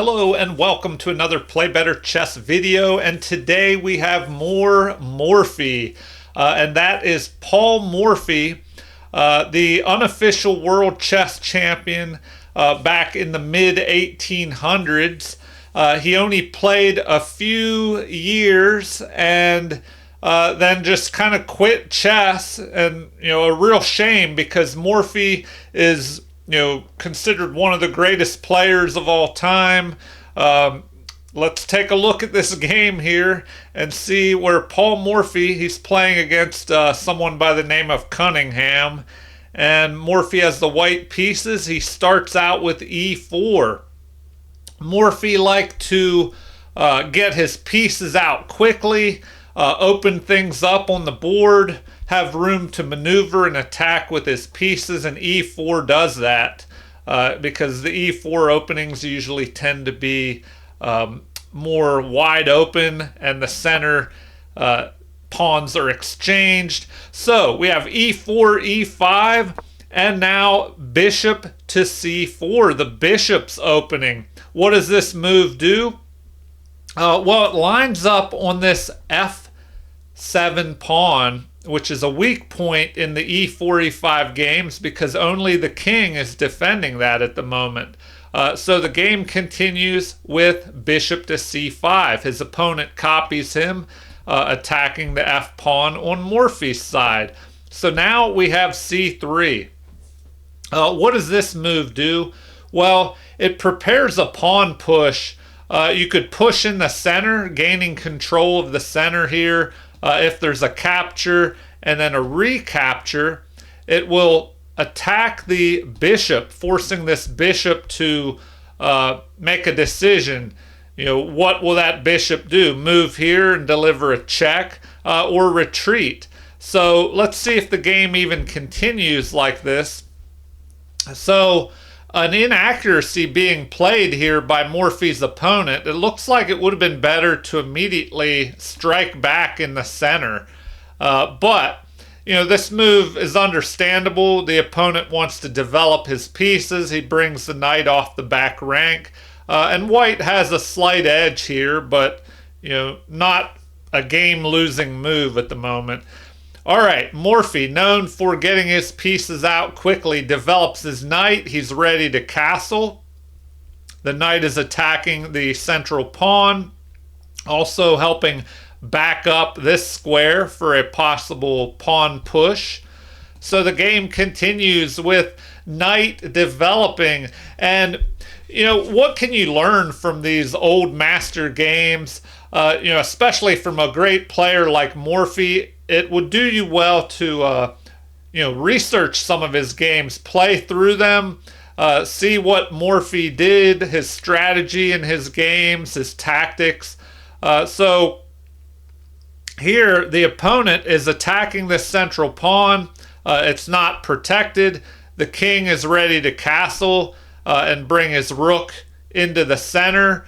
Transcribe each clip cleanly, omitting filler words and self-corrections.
Hello and welcome to another Play Better Chess video, and today we have more Morphy, and that is Paul Morphy, the unofficial world chess champion back in the mid 1800s. He only played a few years and then just kind of quit chess, and a real shame because Morphy is considered one of the greatest players of all time. Let's take a look at this game here and see where Paul Morphy, he's playing against someone by the name of Cunningham. And Morphy has the white pieces. He starts out with e4. Morphy liked to get his pieces out quickly, open things up on the board, have room to maneuver and attack with his pieces, and e4 does that because the e4 openings usually tend to be more wide open and the center pawns are exchanged. So we have e4, e5, and now bishop to c4. The bishop's opening. What does this move do? Well, it lines up on this f7 pawn, which is a weak point in the e4, e5 games because only the king is defending that at the moment. So the game continues with bishop to c5. His opponent copies him, attacking the f pawn on Morphy's side. So now we have c3. What does this move do? Well, it prepares a pawn push. You could push in the center, gaining control of the center here. If there's a capture and then a recapture, it will attack the bishop, forcing this bishop to make a decision. What will that bishop do? Move here and deliver a check, or retreat? So let's see if the game even continues like this. So an inaccuracy being played here by Morphy's opponent. It looks like it would have been better to immediately strike back in the center. But this move is understandable. The opponent wants to develop his pieces. He brings the knight off the back rank. And white has a slight edge here, but not a game-losing move at the moment. All right, Morphy, known for getting his pieces out quickly, develops his knight. He's ready to castle. The knight is attacking the central pawn, also helping back up this square for a possible pawn push. So the game continues with knight developing. And, what can you learn from these old master games, especially from a great player like Morphy? It would do you well to, research some of his games, play through them, see what Morphy did, his strategy in his games, his tactics. So here, the opponent is attacking this central pawn. It's not protected. The king is ready to castle and bring his rook into the center,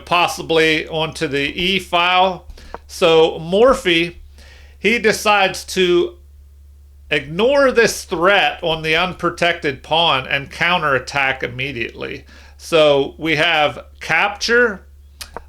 possibly onto the e file. So Morphy, he decides to ignore this threat on the unprotected pawn and counterattack immediately. So we have capture,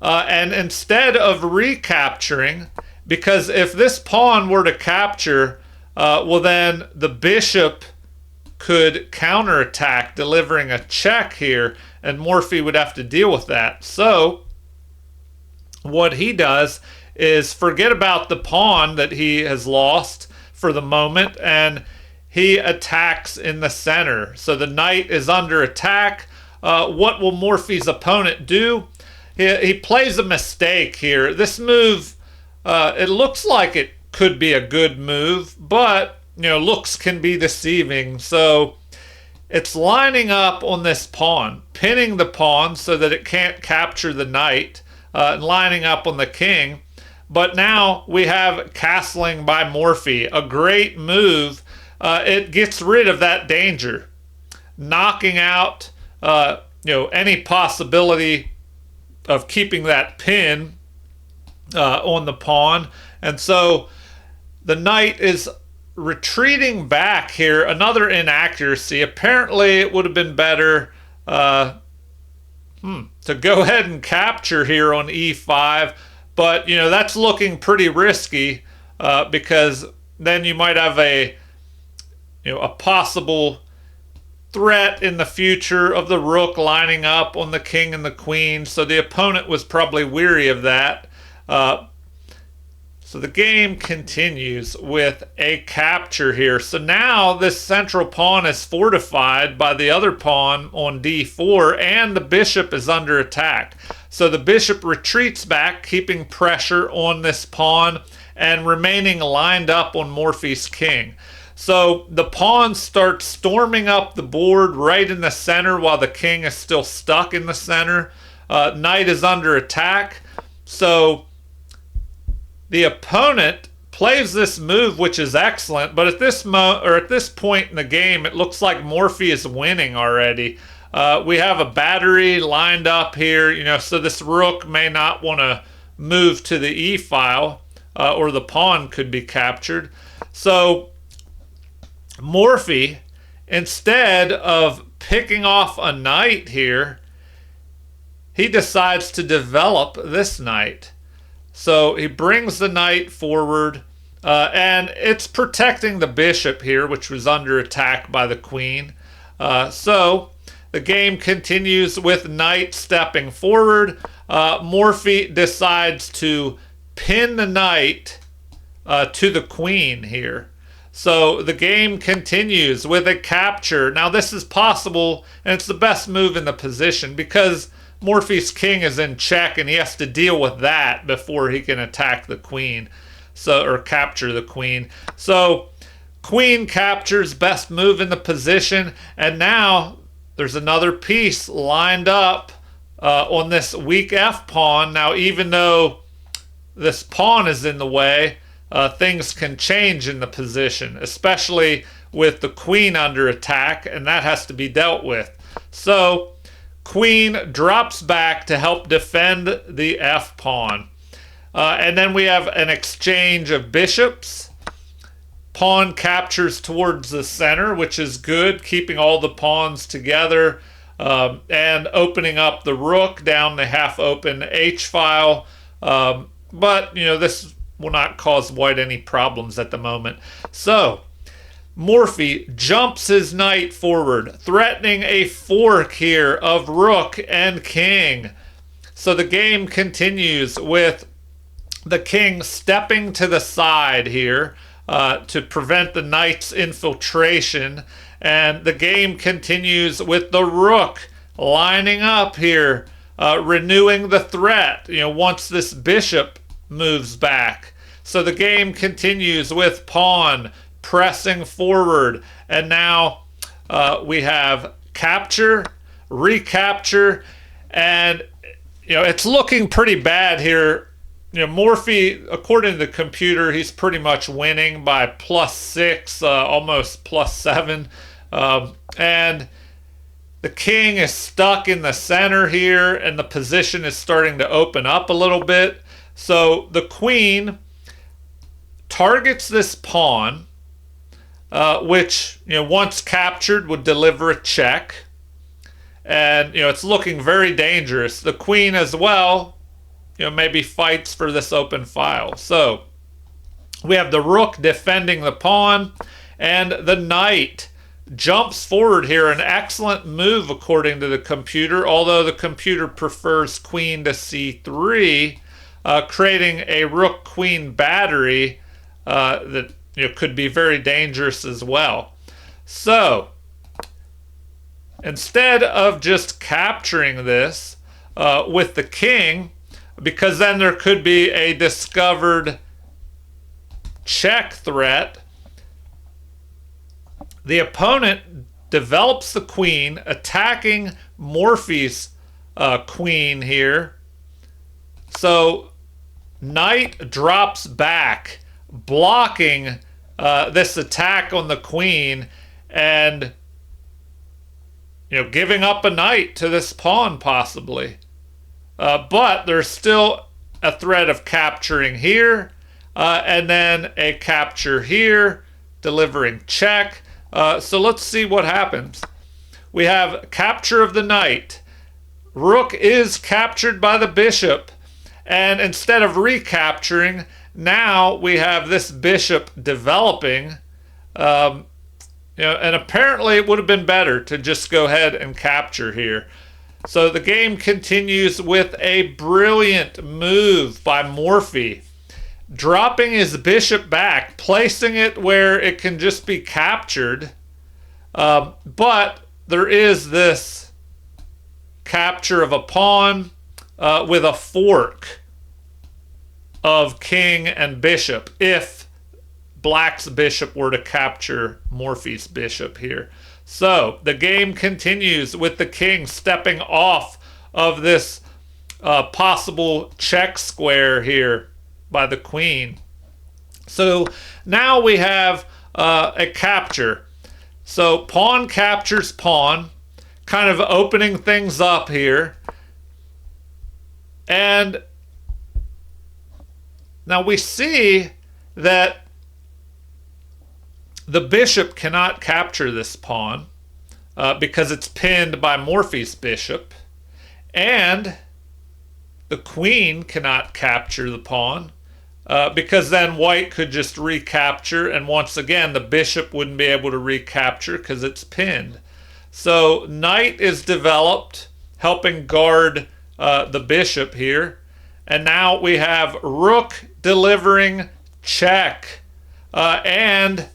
and instead of recapturing, because if this pawn were to capture, well then the bishop could counterattack, delivering a check here, and Morphy would have to deal with that. So what he does is forget about the pawn that he has lost for the moment, and he attacks in the center. So the knight is under attack. What will Morphy's opponent do? He plays a mistake here. This move, it looks like it could be a good move, but looks can be deceiving. So it's lining up on this pawn, pinning the pawn so that it can't capture the knight, and lining up on the king. But now we have castling by Morphy, a great move. It gets rid of that danger, knocking out any possibility of keeping that pin on the pawn. And so the knight is retreating back here. Another inaccuracy. Apparently it would have been better to go ahead and capture here on e5, but that's looking pretty risky because then you might have a possible threat in the future of the rook lining up on the king and the queen. So the opponent was probably weary of that. So the game continues with a capture here. So now this central pawn is fortified by the other pawn on d4, and the bishop is under attack. So the bishop retreats back, keeping pressure on this pawn and remaining lined up on Morphy's king. So the pawns start storming up the board right in the center while the king is still stuck in the center. Knight is under attack. So the opponent plays this move, which is excellent, but at this point in the game, it looks like Morphy is winning already. We have a battery lined up here, so this rook may not want to move to the e file, or the pawn could be captured. So Morphy, instead of picking off a knight here, he decides to develop this knight. So he brings the knight forward, and it's protecting the bishop here, which was under attack by the queen. So the game continues with knight stepping forward. Morphy decides to pin the knight to the queen here. So the game continues with a capture. Now this is possible, and it's the best move in the position because Morphy's king is in check, and he has to deal with that before he can attack the queen, or capture the queen. So queen captures, best move in the position, and now there's another piece lined up on this weak f pawn. Now, even though this pawn is in the way, things can change in the position, especially with the queen under attack, and that has to be dealt with. So queen drops back to help defend the f pawn. And then we have an exchange of bishops. Pawn captures towards the center, which is good, keeping all the pawns together and opening up the rook down the half-open h-file. But, this will not cause white any problems at the moment. So Morphy jumps his knight forward, threatening a fork here of rook and king. So the game continues with the king stepping to the side here to prevent the knight's infiltration. And the game continues with the rook lining up here, renewing the threat, once this bishop moves back. So the game continues with pawn pressing forward, and now we have capture, recapture, and it's looking pretty bad here. Morphy, according to the computer, he's pretty much winning by +6, almost +7, and the king is stuck in the center here, and the position is starting to open up a little bit. So the queen targets this pawn, which, once captured would deliver a check. And, it's looking very dangerous. The queen as well, maybe fights for this open file. So we have the rook defending the pawn, and the knight jumps forward here. An excellent move according to the computer, although the computer prefers queen to c3, creating a rook-queen battery that could be very dangerous as well. So instead of just capturing this with the king, because then there could be a discovered check threat, the opponent develops the queen, attacking Morphy's queen here. So knight drops back, blocking this attack on the queen, and giving up a knight to this pawn possibly. But there's still a threat of capturing here, and then a capture here, delivering check. So let's see what happens. We have capture of the knight. rook is captured by the bishop. And instead of recapturing, now we have this bishop developing. And apparently it would have been better to just go ahead and capture here. So the game continues with a brilliant move by Morphy, dropping his bishop back, placing it where it can just be captured. But there is this capture of a pawn with a fork of king and bishop if black's bishop were to capture Morphy's bishop here. So the game continues with the king stepping off of this possible check square here by the queen. So now we have a capture. So pawn captures pawn, kind of opening things up here. And now we see that the bishop cannot capture this pawn because it's pinned by Morphy's bishop. And the queen cannot capture the pawn because then white could just recapture. And once again, the bishop wouldn't be able to recapture because it's pinned. So knight is developed, helping guard the bishop here. And now we have rook delivering check. And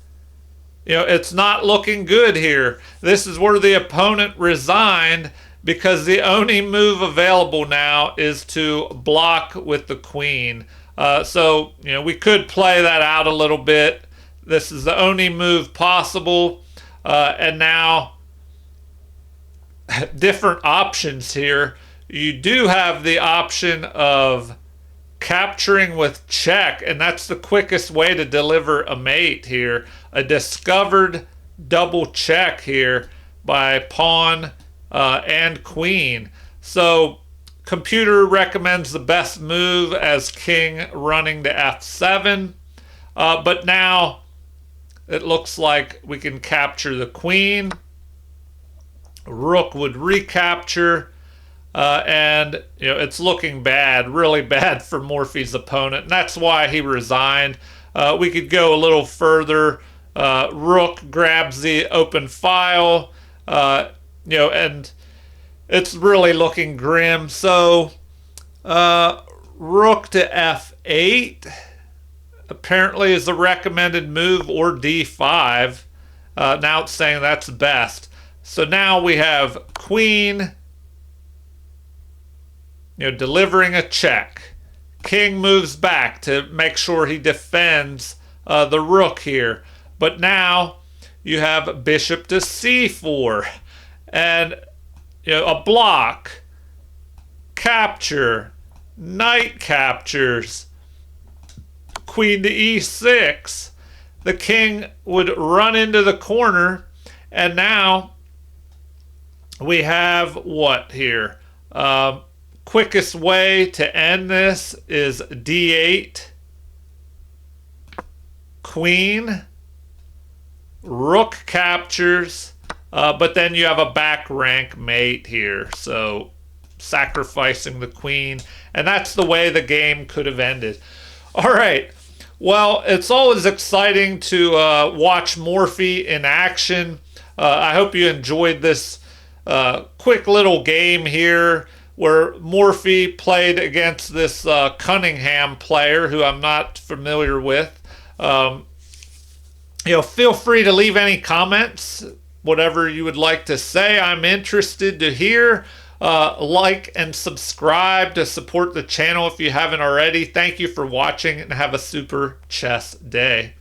it's not looking good here. This is where the opponent resigned because the only move available now is to block with the queen. So we could play that out a little bit. This is the only move possible. And now different options here. You do have the option of capturing with check, and that's the quickest way to deliver a mate here. A discovered double check here by pawn and queen. So computer recommends the best move as king running to f7, but now it looks like we can capture the queen. Rook would recapture. And it's looking bad, really bad for Morphy's opponent. And that's why he resigned. We could go a little further. Rook grabs the open file, and it's really looking grim. So rook to f8 apparently is the recommended move, or d5. Now it's saying that's best. So now we have queen, delivering a check. King moves back to make sure he defends the rook here. But now you have bishop to c4 and a block, capture, knight captures, queen to e6. The king would run into the corner, and now we have what here? Quickest way to end this is d8, queen, rook captures, but then you have a back rank mate here, so sacrificing the queen, and that's the way the game could have ended. All right, well, it's always exciting to watch Morphy in action. I hope you enjoyed this quick little game here, where Morphy played against this Cunningham player who I'm not familiar with. Feel free to leave any comments, whatever you would like to say. I'm interested to hear. Like and subscribe to support the channel if you haven't already. Thank you for watching, and have a super chess day.